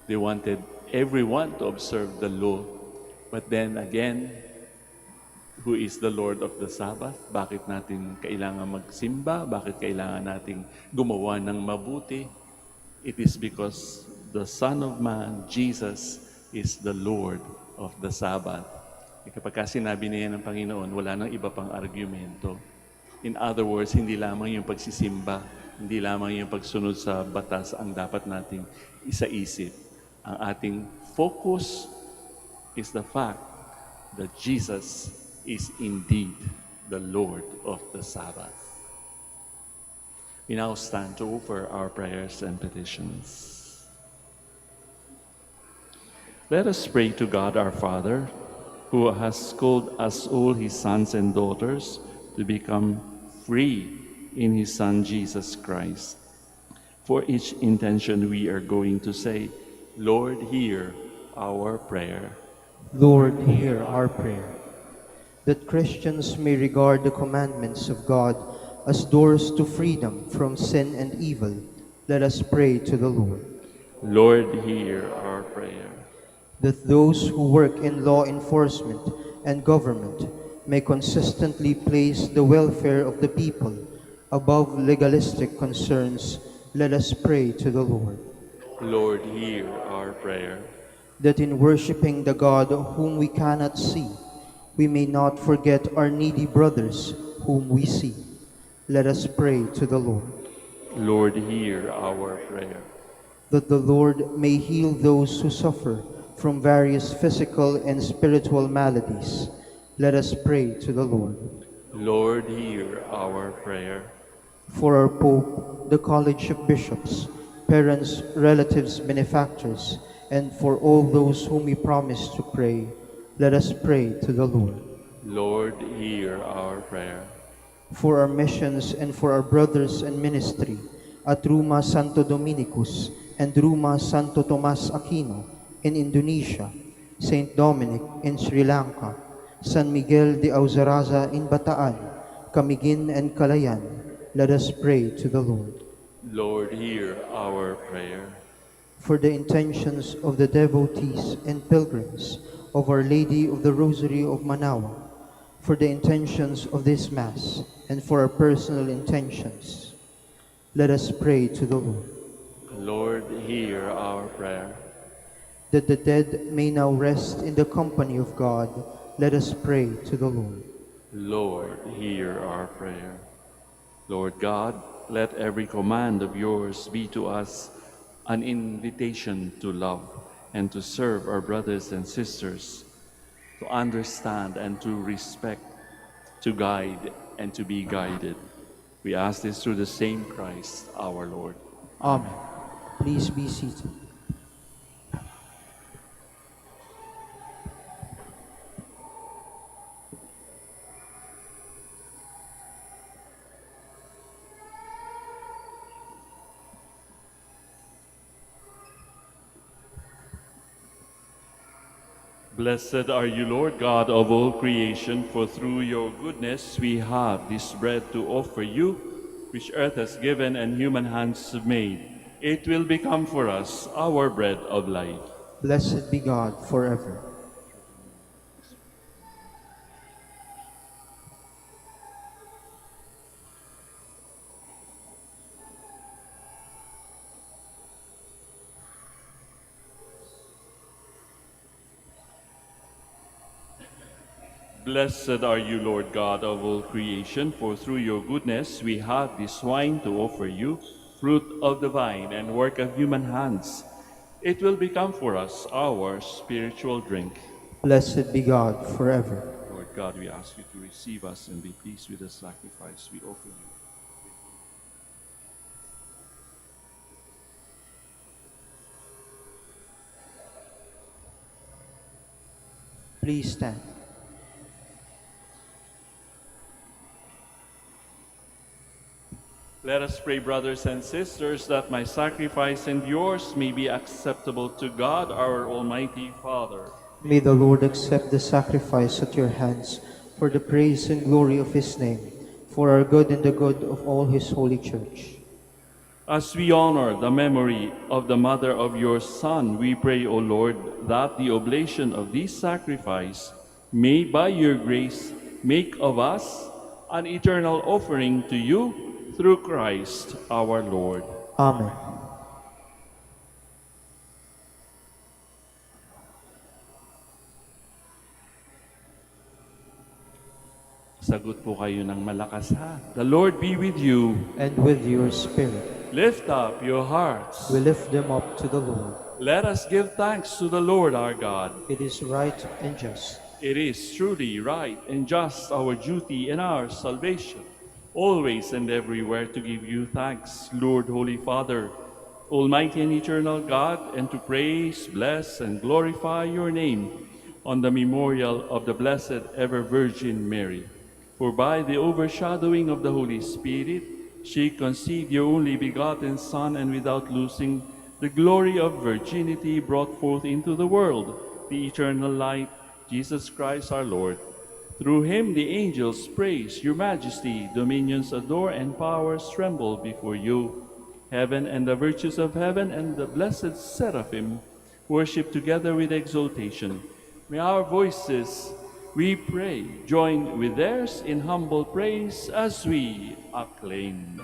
They wanted everyone to observe the law. But then again, who is the Lord of the Sabbath? Bakit natin kailangan magsimba? Bakit kailangan nating gumawa ng mabuti? It is because the Son of Man, Jesus, is the Lord of the Sabbath. Kapag sinabi niya ng Panginoon, wala nang iba pang argumento. In other words, hindi lamang yung pagsisimba, hindi lamang yung pagsunod sa batas ang dapat nating isaisip. Ang ating focus is the fact that Jesus is indeed the Lord of the Sabbath. We now stand to offer our prayers and petitions. Let us pray to God our Father, who has called us all His sons and daughters to become free in His Son Jesus Christ. For each intention we are going to say, Lord, hear our prayer. Lord, hear our prayer. That Christians may regard the commandments of God as doors to freedom from sin and evil, let us pray to the Lord. Lord, hear our prayer. That those who work in law enforcement and government may consistently place the welfare of the people above legalistic concerns, let us pray to the Lord. Lord, hear our prayer. That in worshiping the God whom we cannot see, we may not forget our needy brothers whom we see. Let us pray to the Lord. Lord, hear our prayer. That the Lord may heal those who suffer from various physical and spiritual maladies. Let us pray to the Lord. Lord, hear our prayer. For our Pope, the College of Bishops, parents, relatives, benefactors, and for all those whom we promise to pray, let us pray to the Lord. Lord, hear our prayer. For our missions and for our brothers in ministry at Ruma Santo Dominicus and Ruma Santo Tomas Aquino in Indonesia, Saint Dominic in Sri Lanka, San Miguel de Auzaraza in Bataan, Camiguin and Calayan, let us pray to the Lord. Lord, hear our prayer. For the intentions of the devotees and pilgrims of Our Lady of the Rosary of Manaoag, for the intentions of this Mass, and for our personal intentions, let us pray to the Lord. Lord, hear our prayer. That the dead may now rest in the company of God, let us pray to the Lord. Lord, hear our prayer. Lord God, let every command of yours be to us an invitation to love and to serve our brothers and sisters, to understand and to respect, to guide and to be guided. We ask this through the same Christ, our Lord. Amen. Please be seated. Blessed are you, Lord God of all creation, for through your goodness we have this bread to offer you, which earth has given and human hands have made. It will become for us our bread of life. Blessed be God forever. Blessed are you, Lord God of all creation, for through your goodness we have this wine to offer you, fruit of the vine and work of human hands. It will become for us our spiritual drink. Blessed be God forever. Lord God, we ask you to receive us and be pleased with the sacrifice we offer you. Please stand. Let us pray, brothers and sisters, that my sacrifice and yours may be acceptable to God, our Almighty Father. May the Lord accept the sacrifice at your hands for the praise and glory of his name, for our good and the good of all his holy church. As we honor the memory of the mother of your Son, we pray, O Lord, that the oblation of this sacrifice may, by your grace, make of us an eternal offering to you through Christ our Lord. Amen. Sagot po kayo ng malakas, ha? The Lord be with you. And with your spirit, Lift up your hearts. we lift them up to the Lord. Let us give thanks to the Lord our God. It is right and just. It is truly right and just, our duty and our salvation, always and everywhere to give you thanks, Lord, Holy Father, Almighty and eternal God, and to praise, bless, and glorify your name on the memorial of the Blessed Ever Virgin Mary. For by the overshadowing of the Holy Spirit, she conceived your only begotten Son, and without losing the glory of virginity brought forth into the world the eternal light, Jesus Christ our Lord. Through him the angels praise your majesty, dominions adore, and powers tremble before you. Heaven and the virtues of heaven and the blessed seraphim worship together with exultation. May our voices, we pray, join with theirs in humble praise as we acclaim.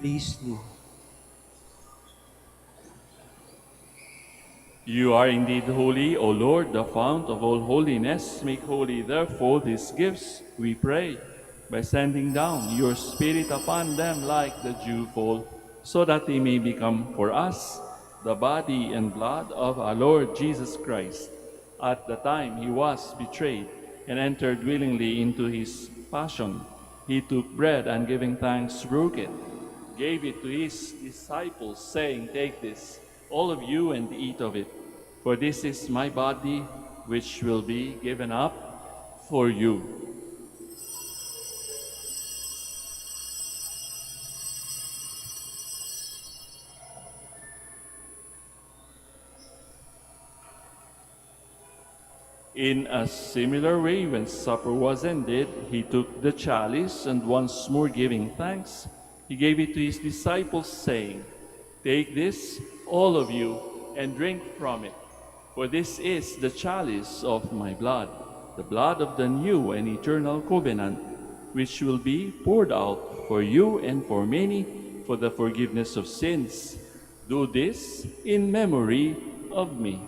Please kneel. You are indeed holy, O Lord, the fount of all holiness. Make holy, therefore, these gifts, we pray, by sending down your Spirit upon them like the dewfall, so that they may become for us the body and blood of our Lord Jesus Christ. At the time he was betrayed and entered willingly into his passion, he took bread and giving thanks, broke it, gave it to his disciples, saying, "Take this, all of you, and eat of it. For this is my body, which will be given up for you." In a similar way, when supper was ended, he took the chalice, and once more giving thanks, he gave it to his disciples, saying, "Take this, all of you, and drink from it. For this is the chalice of my blood, the blood of the new and eternal covenant, which will be poured out for you and for many for the forgiveness of sins. Do this in memory of me."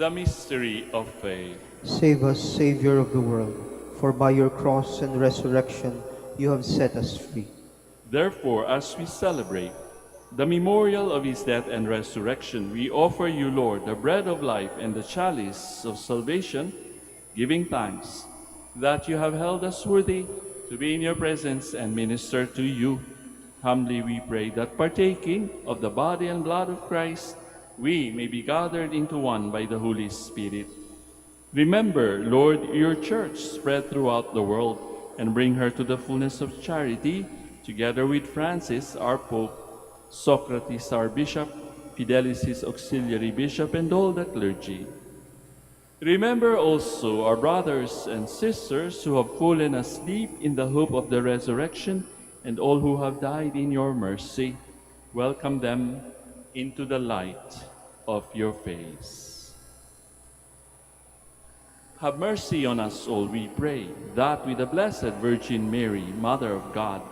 The mystery of faith. Save us, Savior of the world, for by your cross and resurrection you have set us free. Therefore, as we celebrate the memorial of his death and resurrection, we offer you, Lord, the bread of life and the chalice of salvation, giving thanks that you have held us worthy to be in your presence and minister to you. Humbly we pray that, partaking of the body and blood of Christ, we may be gathered into one by the Holy Spirit. Remember, Lord, your church spread throughout the world, and bring her to the fullness of charity, together with Francis, our Pope, Socrates our bishop, Fidelis his auxiliary bishop, and all the clergy. Remember also our brothers and sisters who have fallen asleep in the hope of the resurrection, and all who have died in your mercy. Welcome them into the light of your face. Have mercy on us all, we pray, that with the Blessed Virgin Mary, Mother of God,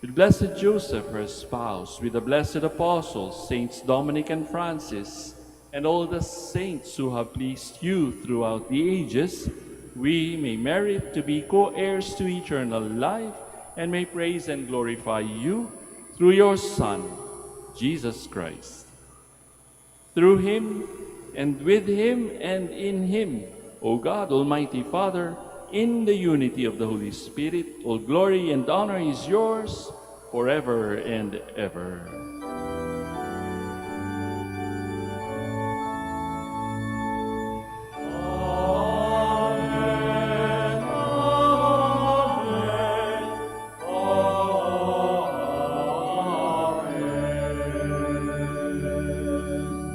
with Blessed Joseph, her spouse, with the blessed apostles, Saints Dominic and Francis, and all the saints who have pleased you throughout the ages, we may merit to be co-heirs to eternal life and may praise and glorify you through your Son, Jesus Christ. Through him, and with him, and in him, O God, Almighty Father, in the unity of the Holy Spirit, all glory and honor is yours forever and ever.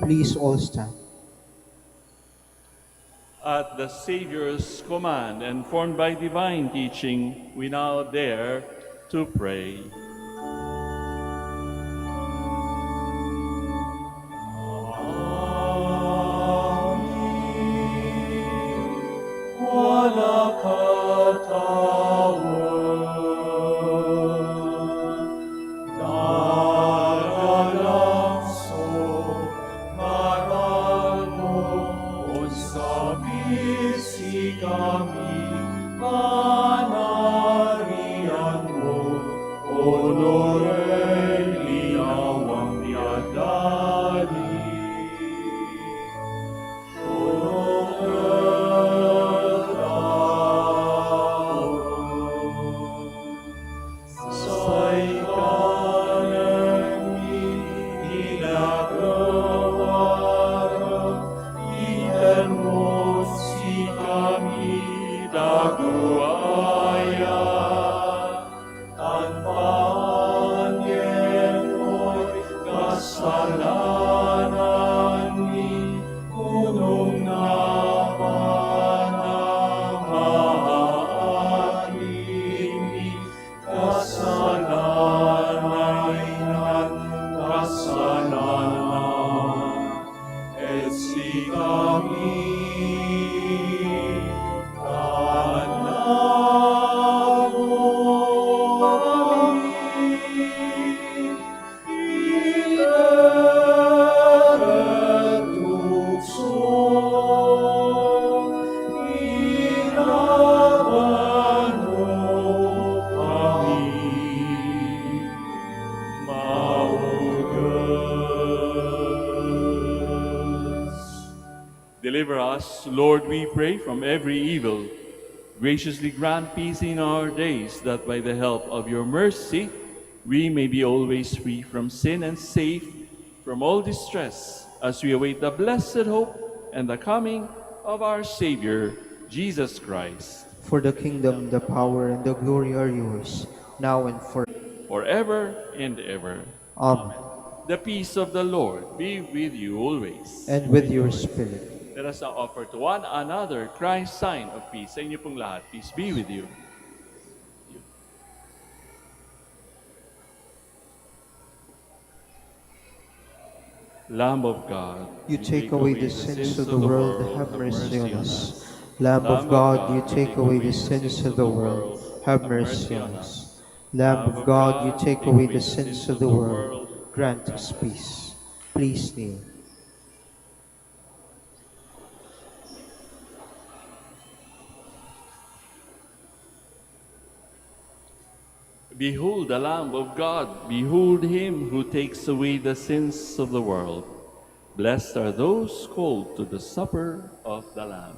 Please all stand. At the Savior's command and formed by divine teaching, we now dare to pray. Deliver us, Lord, we pray, from every evil. Graciously grant peace in our days, that by the help of your mercy we may be always free from sin and safe from all distress, as we await the blessed hope and the coming of our Savior, Jesus Christ. For the kingdom, the power, and the glory are yours, now and Forever and ever. Amen. The peace of the Lord be with you always. And with your spirit. Let us now offer to one another Christ's sign of peace. Sa inyo pong lahat, peace be with you. Lamb of God, You take away the sins of the world, have mercy on us. Lamb of God, you take away the sins of the world, have mercy on us. Lamb of God, you take away the sins of the world, grant us peace. Please kneel. Behold the Lamb of God, behold him who takes away the sins of the world. Blessed are those called to the supper of the Lamb.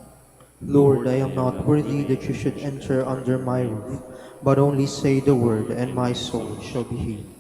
Lord, I am not worthy that you should enter under my roof, but only say the word, and my soul shall be healed.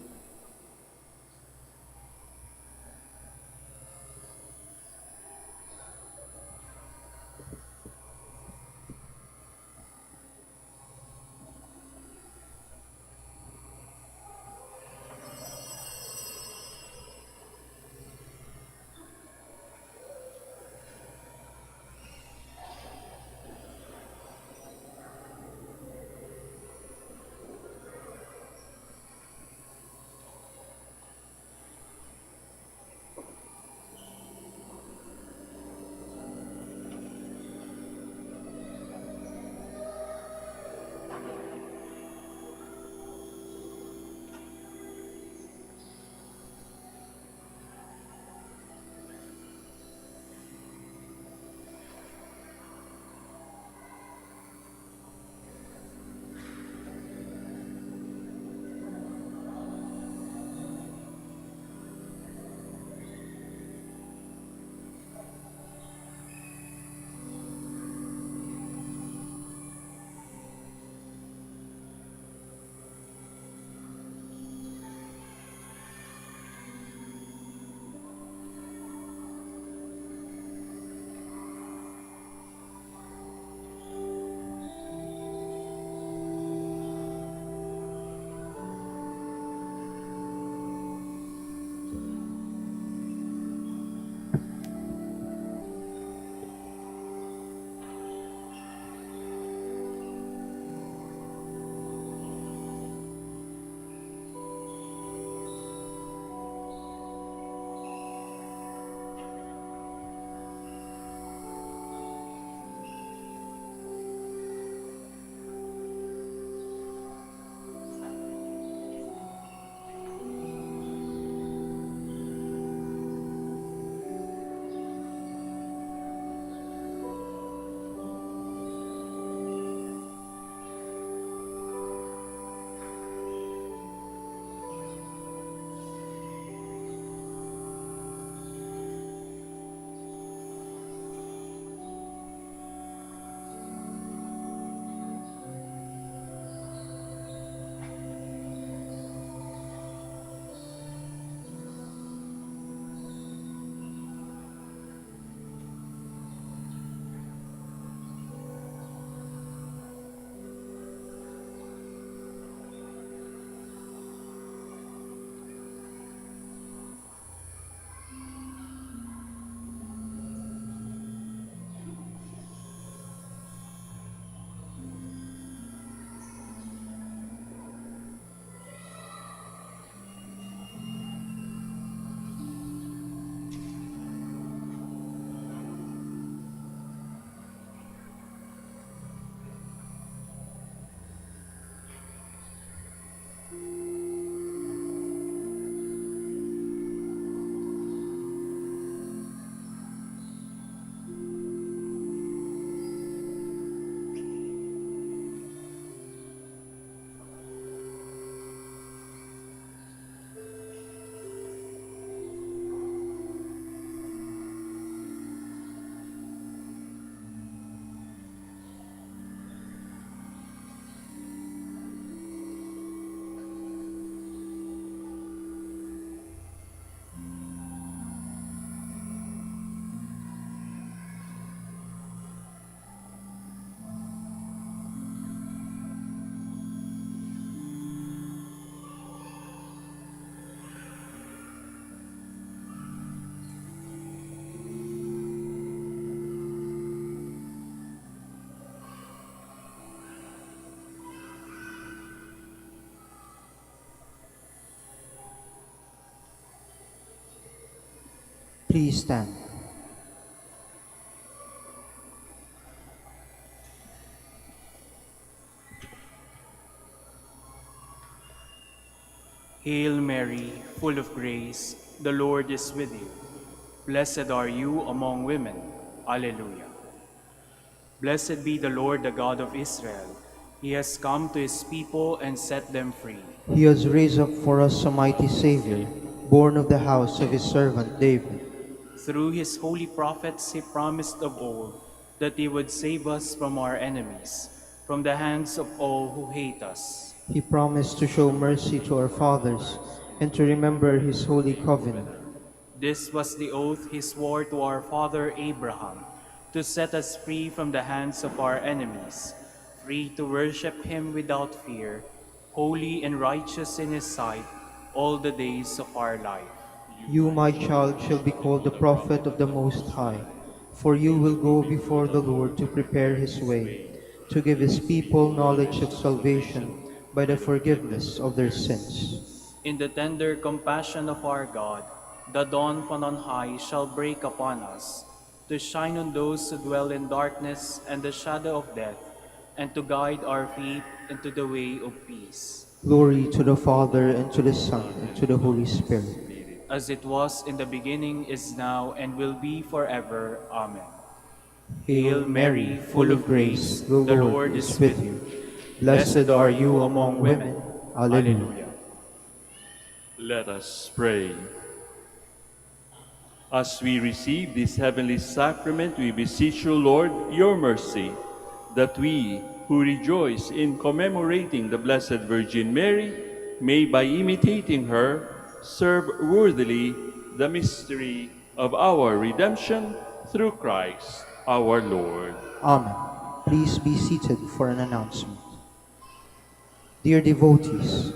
Please stand. Hail Mary, full of grace, the Lord is with you. Blessed are you among women. Alleluia. Blessed be the Lord, the God of Israel. He has come to his people and set them free. He has raised up for us a mighty Savior, born of the house of his servant David. Through his holy prophets, he promised of old that he would save us from our enemies, from the hands of all who hate us. He promised to show mercy to our fathers and to remember his holy covenant. This was the oath he swore to our father Abraham, to set us free from the hands of our enemies, free to worship him without fear, holy and righteous in his sight all the days of our life. You, my child, shall be called the prophet of the Most High, for you will go before the Lord to prepare his way, to give his people knowledge of salvation by the forgiveness of their sins. In the tender compassion of our God, the dawn from on high shall break upon us, to shine on those who dwell in darkness and the shadow of death, and to guide our feet into the way of peace. Glory to the Father, and to the Son, and to the Holy Spirit. As it was in the beginning, is now, and will be forever. Amen. Hail Mary, full of grace, the Lord is with you. Blessed are you among women. Alleluia. Let us pray. As we receive this heavenly sacrament, we beseech you, Lord, your mercy, that we, who rejoice in commemorating the Blessed Virgin Mary, may, by imitating her, serve worthily the mystery of our redemption through Christ our Lord. Amen. Please be seated for an announcement. Dear devotees,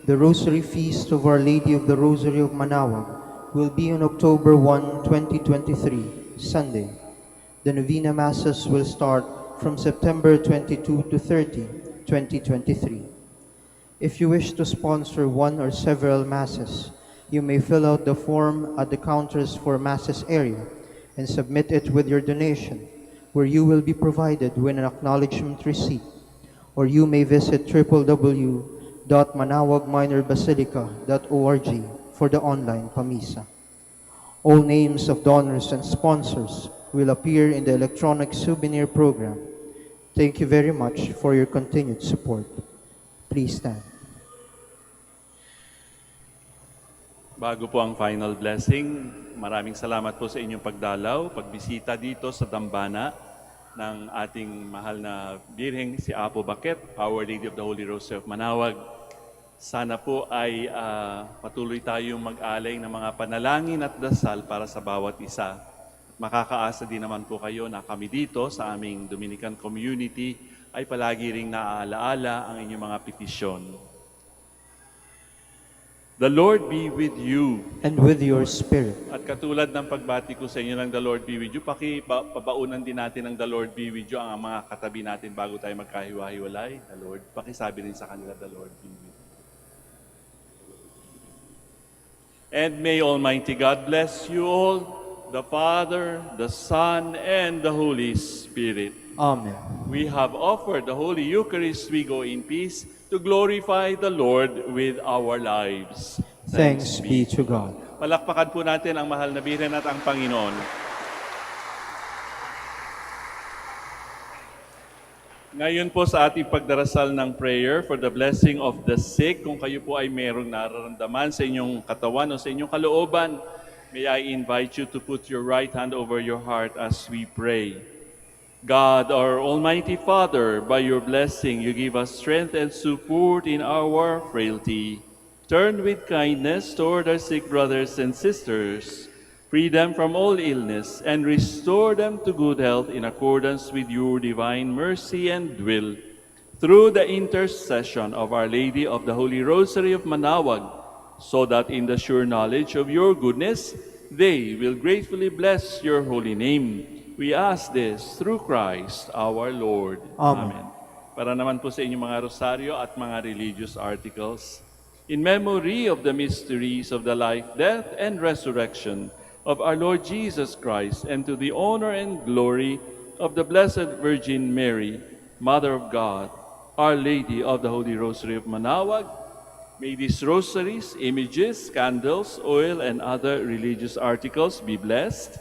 the Rosary Feast of Our Lady of the Rosary of Manaoag will be on October 1, 2023, Sunday. The Novena Masses will start from September 22 to 30, 2023. If you wish to sponsor one or several Masses, you may fill out the form at the counters for Masses area and submit it with your donation, where you will be provided with an acknowledgement receipt. Or you may visit www.manaoagminorbasilica.org for the online Pamisa. All names of donors and sponsors will appear in the electronic souvenir program. Thank you very much for your continued support. Please stand. Bago po ang final blessing, maraming salamat po sa inyong pagdalaw, pagbisita dito sa dambana ng ating mahal na Birheng si Apo Baket, Our Lady of the Holy Rosary of Manaoag. Sana po ay patuloy tayong mag-alay ng mga panalangin at dasal para sa bawat isa. Makakaasa din naman po kayo na kami dito sa aming Dominican community ay palagi ring naaalaala ang inyong mga petisyon. The Lord be with you. And with your spirit. At katulad ng pagbati ko sa inyo ng The Lord be with you, pabaunan din natin ng The Lord be with you ang mga katabi natin bago tayo magkahiwa-hiwalay. The Lord, pakisabi rin sa kanila, The Lord be with you. And may Almighty God bless you all, the Father, the Son, and the Holy Spirit. Amen. We have offered the Holy Eucharist. We go in peace to glorify the Lord with our lives. Thanks be to God. Palakpakan po natin ang mahal na Birhen at ang Panginoon. Ngayon po sa ating pagdarasal ng prayer for the blessing of the sick, kung kayo po ay merong nararamdaman sa inyong katawan o sa inyong kalooban, may I invite you to put your right hand over your heart as we pray. God, our Almighty Father, by your blessing you give us strength and support in our frailty. Turn with kindness toward our sick brothers and sisters, free them from all illness, and restore them to good health in accordance with your divine mercy and will. Through the intercession of Our Lady of the Holy Rosary of Manaoag, so that in the sure knowledge of your goodness, they will gratefully bless your holy name. We ask this through Christ our Lord. Amen. Para naman po sa inyong mga rosaryo at mga religious articles, in memory of the mysteries of the life, death, and resurrection of our Lord Jesus Christ, and to the honor and glory of the Blessed Virgin Mary, Mother of God, Our Lady of the Holy Rosary of Manaoag, may these rosaries, images, candles, oil, and other religious articles be blessed,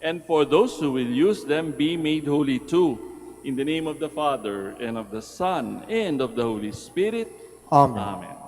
and for those who will use them be made holy too. In the name of the Father, and of the Son, and of the Holy Spirit. Amen. Amen.